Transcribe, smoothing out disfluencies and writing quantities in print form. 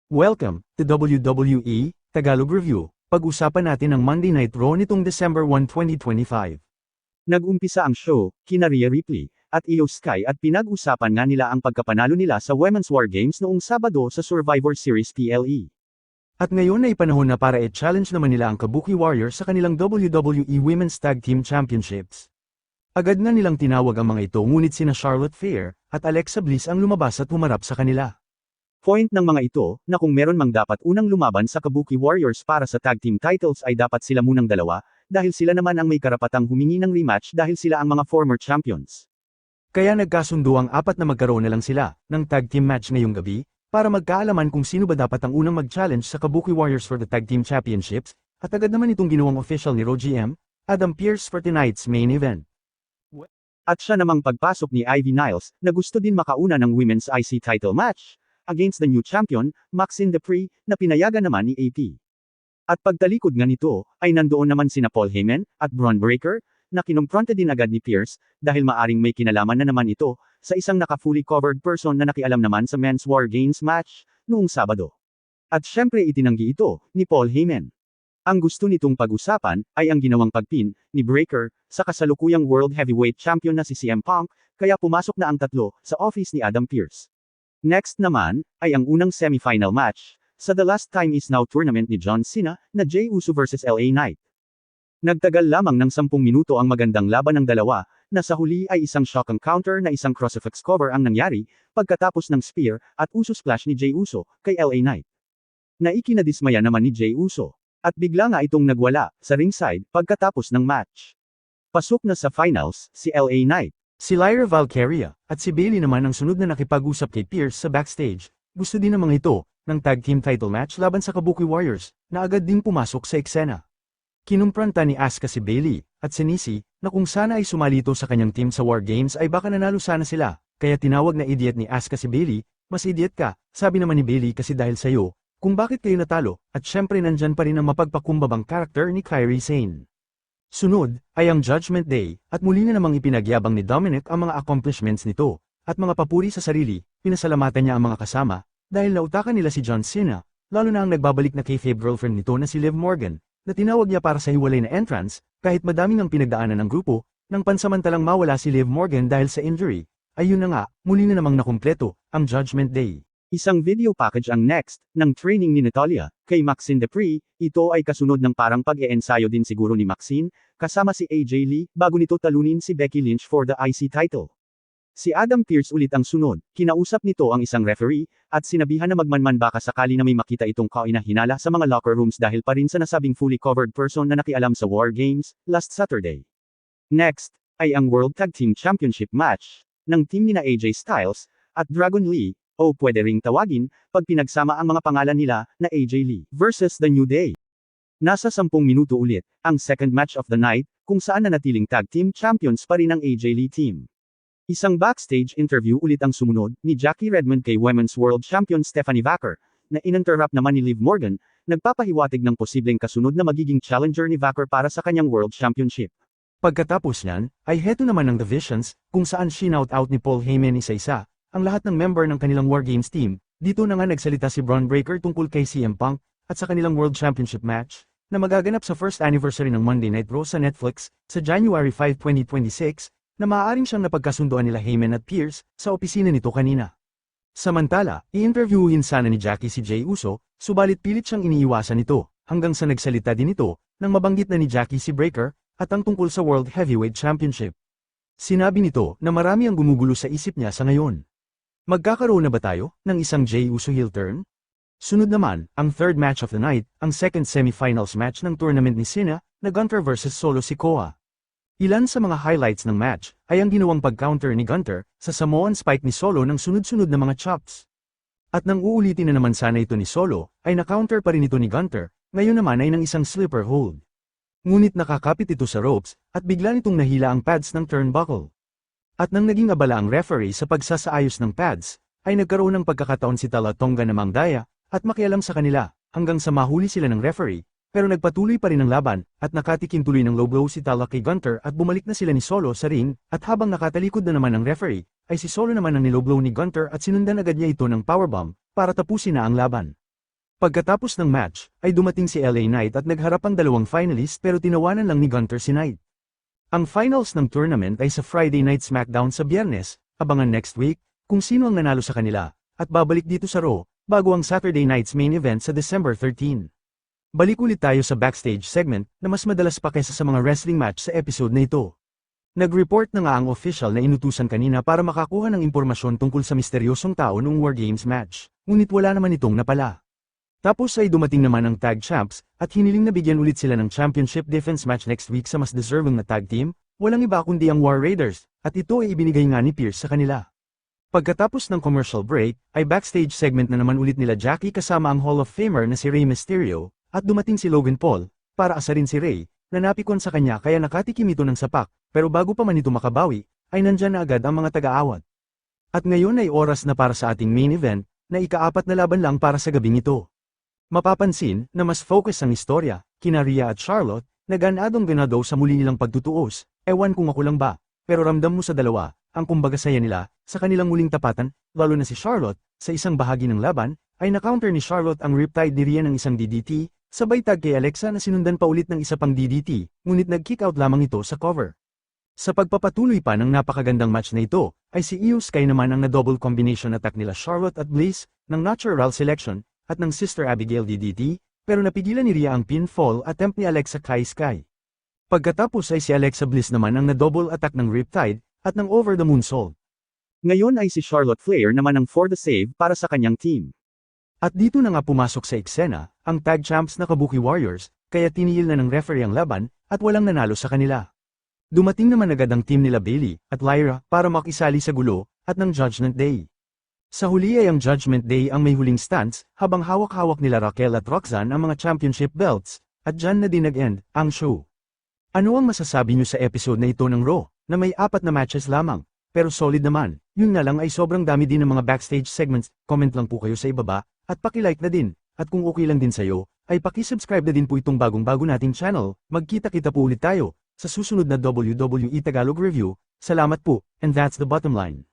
Welcome to WWE Tagalog Review. Pag-usapan natin ang Monday Night Raw nitong December 1, 2025. Nag-umpisa ang show, kina Rhea Ripley, at Io Sky at pinag-usapan nga nila ang pagkapanalo nila sa Women's War Games noong Sabado sa Survivor Series PLE. At ngayon ay panahon na para i-challenge naman nila ang Kabuki Warriors sa kanilang WWE Women's Tag Team Championships. Agad na nilang tinawag ang mga ito ngunit sina Charlotte Flair at Alexa Bliss ang lumabas at humarap sa kanila. Point ng mga ito, na kung meron mang dapat unang lumaban sa Kabuki Warriors para sa tag team titles ay dapat sila munang dalawa, dahil sila naman ang may karapatang humingi ng rematch dahil sila ang mga former champions. Kaya nagkasundo ang apat na magkaroon na lang sila ng tag team match ngayong gabi, para magkaalaman kung sino ba dapat ang unang mag-challenge sa Kabuki Warriors for the Tag Team Championships, at agad naman itong ginawang official ni Raw GM, Adam Pearce for tonight's main event. At siya namang pagpasok ni Ivy Niles, na gusto din makauna ng Women's IC title match, against the new champion, Maxine Dupree, na pinayagan naman ni AP. At pagtalikod nga nito, ay nandoon naman sina Paul Heyman, at Bron Breakker, na kinumpronte din agad ni Pearce, dahil maaring may kinalaman na naman ito, sa isang naka-fully covered person na nakialam naman sa Men's War Games match, noong Sabado. At syempre itinanggi ito, ni Paul Heyman. Ang gusto nitong pag-usapan, ay ang ginawang pagpin, ni Breakker, sa kasalukuyang World Heavyweight Champion na si CM Punk, kaya pumasok na ang tatlo, sa office ni Adam Pearce. Next naman, ay ang unang semi-final match, sa The Last Time Is Now tournament ni John Cena, na Jey Uso vs LA Knight. Nagtagal lamang ng 10 minuto ang magandang laban ng dalawa, na sa huli ay isang shock encounter na isang crucifix cover ang nangyari, pagkatapos ng spear, at Uso splash ni Jey Uso, kay LA Knight. Naikinadismaya naman ni Jey Uso, at bigla nga itong nagwala, sa ringside, pagkatapos ng match. Pasok na sa finals, si LA Knight. Si Lyra Valkyria, at si Bayley naman ang sunod na nakipag-usap kay Pearce sa backstage. Gusto din ng mga ito, ng tag team title match laban sa Kabuki Warriors, na agad ding pumasok sa eksena. Kinumpranta ni Asuka si Bayley, at si Nisi, na kung sana ay sumali ito sa kanyang team sa War Games ay baka nanalo sana sila, kaya tinawag na idiot ni Asuka si Bayley, mas idiot ka, sabi naman ni Bayley kasi dahil sa'yo, kung bakit kayo natalo, at syempre nandyan pa rin ang mapagpakumbabang character ni Kairi Sane. Sunod, ay ang Judgment Day, at muli na namang ipinagyabang ni Dominic ang mga accomplishments nito, at mga papuri sa sarili, pinasalamatan niya ang mga kasama, dahil nautakan nila si John Cena, lalo na ang nagbabalik na kayfabe girlfriend nito na si Liv Morgan, na tinawag niya para sa hiwalay na entrance, kahit madaming ang pinagdaanan ng grupo, nang pansamantalang mawala si Liv Morgan dahil sa injury. Ayun na nga, muli na namang nakumpleto, ang Judgment Day. Isang video package ang next, ng training ni Natalya, kay Maxine Dupree, ito ay kasunod ng parang pag-e-ensayo din siguro ni Maxine, kasama si AJ Lee, bago nito talunin si Becky Lynch for the IC title. Si Adam Pearce ulit ang sunod, kinausap nito ang isang referee, at sinabihan na magmanman baka sakali na may makita itong kainahinala sa mga locker rooms dahil pa rin sa nasabing fully covered person na nakialam sa War Games, last Saturday. Next, ay ang World Tag Team Championship match, ng team nina AJ Styles, at Dragon Lee, o pwede ring tawagin, pag pinagsama ang mga pangalan nila, na AJ Lee, versus The New Day. Nasa 10 minuto ulit, ang second match of the night, kung saan nanatiling tag team champions pa rin ang AJ Lee team. Isang backstage interview ulit ang sumunod, ni Jackie Redmond kay Women's World Champion Stephanie Vaquer, na ininterrupt naman ni Liv Morgan, nagpapahiwatig ng posibleng kasunod na magiging challenger ni Vaquer para sa kanyang World Championship. Pagkatapos niyan, ay heto naman ang The Visions, kung saan shinout out ni Paul Heyman isa-isa, ang lahat ng member ng kanilang War Games team. Dito na nga nagsalita si Bron Breakker tungkol kay CM Punk, at sa kanilang World Championship match, na magaganap sa first anniversary ng Monday Night Raw sa Netflix, sa January 5, 2026, na maaaring siyang napagkasundoan nila Heyman at Pearce, sa opisina nito kanina. Samantala, i-interviewin sana ni Jackie si Jey Uso, subalit pilit siyang iniiwasan nito, hanggang sa nagsalita din ito, nang mabanggit na ni Jackie si Breakker, at ang tungkol sa World Heavyweight Championship. Sinabi nito, na marami ang gumugulo sa isip niya sa ngayon. Magkakaroon na ba tayo, ng isang Jey Uso heel turn? Sunod naman, ang third match of the night, ang second semi-finals match ng tournament ni Cena, na Gunther vs Solo Sikoa. Ilan sa mga highlights ng match, ay ang ginawang pag-counter ni Gunther, sa Samoan spike ni Solo ng sunod-sunod na mga chops. At nang uulitin na naman sana ito ni Solo, ay na-counter pa rin ito ni Gunther, ngayon naman ay ng isang slipper hold. Ngunit nakakapit ito sa ropes, at bigla nitong nahila ang pads ng turnbuckle. At nang naging abala ang referee sa pagsasaayos ng pads, ay nagkaroon ng pagkakataon si Tala Tonga na Mangdaya, at makialam sa kanila, hanggang sa mahuli sila ng referee, pero nagpatuloy pa rin ang laban, at nakatikim tuloy ng low blow si Tala kay Gunther at bumalik na sila ni Solo sa ring, at habang nakatalikod na naman ang referee, ay si Solo naman ang niloblow ni Gunther at sinundan agad niya ito ng powerbomb, para tapusin na ang laban. Pagkatapos ng match, ay dumating si LA Knight at nagharap ang dalawang finalist pero tinawanan lang ni Gunther si Knight. Ang finals ng tournament ay sa Friday Night SmackDown sa Biyernes, abangan next week, kung sino ang nanalo sa kanila, at babalik dito sa Raw, bago ang Saturday Night's main event sa December 13. Balik ulit tayo sa backstage segment na mas madalas pa kaysa sa mga wrestling match sa episode na ito. Nag-report na nga ang official na inutusan kanina para makakuha ng impormasyon tungkol sa misteryosong tao noong War Games match, ngunit wala naman itong napala. Tapos ay dumating naman ang tag champs, at hiniling na bigyan ulit sila ng championship defense match next week sa mas deserving na tag team, walang iba kundi ang War Raiders, at ito ay ibinigay nga ni Pierce sa kanila. Pagkatapos ng commercial break, ay backstage segment na naman ulit nila Jackie kasama ang Hall of Famer na si Rey Mysterio, at dumating si Logan Paul, para asarin si Rey, na napikon sa kanya kaya nakatikim ito ng sapak, pero bago pa man ito makabawi, ay nandyan na agad ang mga taga-awat. At ngayon ay oras na para sa ating main event, na ika-4 na laban lang para sa gabing ito. Mapapansin na mas focus ang istorya, kina Rhea at Charlotte, na ganadong ganado sa muli nilang pagtutuos, ewan kung ako lang ba, pero ramdam mo sa dalawa, ang kumbaga saya nila, sa kanilang muling tapatan, lalo na si Charlotte, sa isang bahagi ng laban, ay na-counter ni Charlotte ang riptide ni Rhea ng isang DDT, sabay tag kay Alexa na sinundan pa ulit ng isa pang DDT, ngunit nag-kick out lamang ito sa cover. Sa pagpapatuloy pa ng napakagandang match na ito, ay si Io Sky naman ang na-double combination attack nila Charlotte at Bliss, ng natural selection, at ng Sister Abigail DDT, pero napigilan ni Rhea ang pinfall attempt ni Alexa kay Sky. Pagkatapos ay si Alexa Bliss naman ang na-double attack ng Riptide, at ng Over the Moonsault. Ngayon ay si Charlotte Flair naman ang for the save para sa kanyang team. At dito na nga pumasok sa eksena, ang tag champs na Kabuki Warriors, kaya tinigil na ng referee ang laban, at walang nanalo sa kanila. Dumating naman agad ang team nila Bayley, at Lyra, para makisali sa gulo, at ng Judgment Day. Sa huli ay ang Judgment Day ang may huling stance, habang hawak-hawak nila Raquel at Roxanne ang mga championship belts, at dyan na din nag-end ang show. Ano ang masasabi nyo sa episode na ito ng Raw, na may 4 na matches lamang, pero solid naman, yun nga lang ay sobrang dami din ng mga backstage segments, comment lang po kayo sa ibaba, at paki-like na din, at kung okay lang din sa'yo, ay paki-subscribe na din po itong bagong-bago nating channel, magkita-kita po ulit tayo, sa susunod na WWE Tagalog Review, salamat po, and that's the bottom line.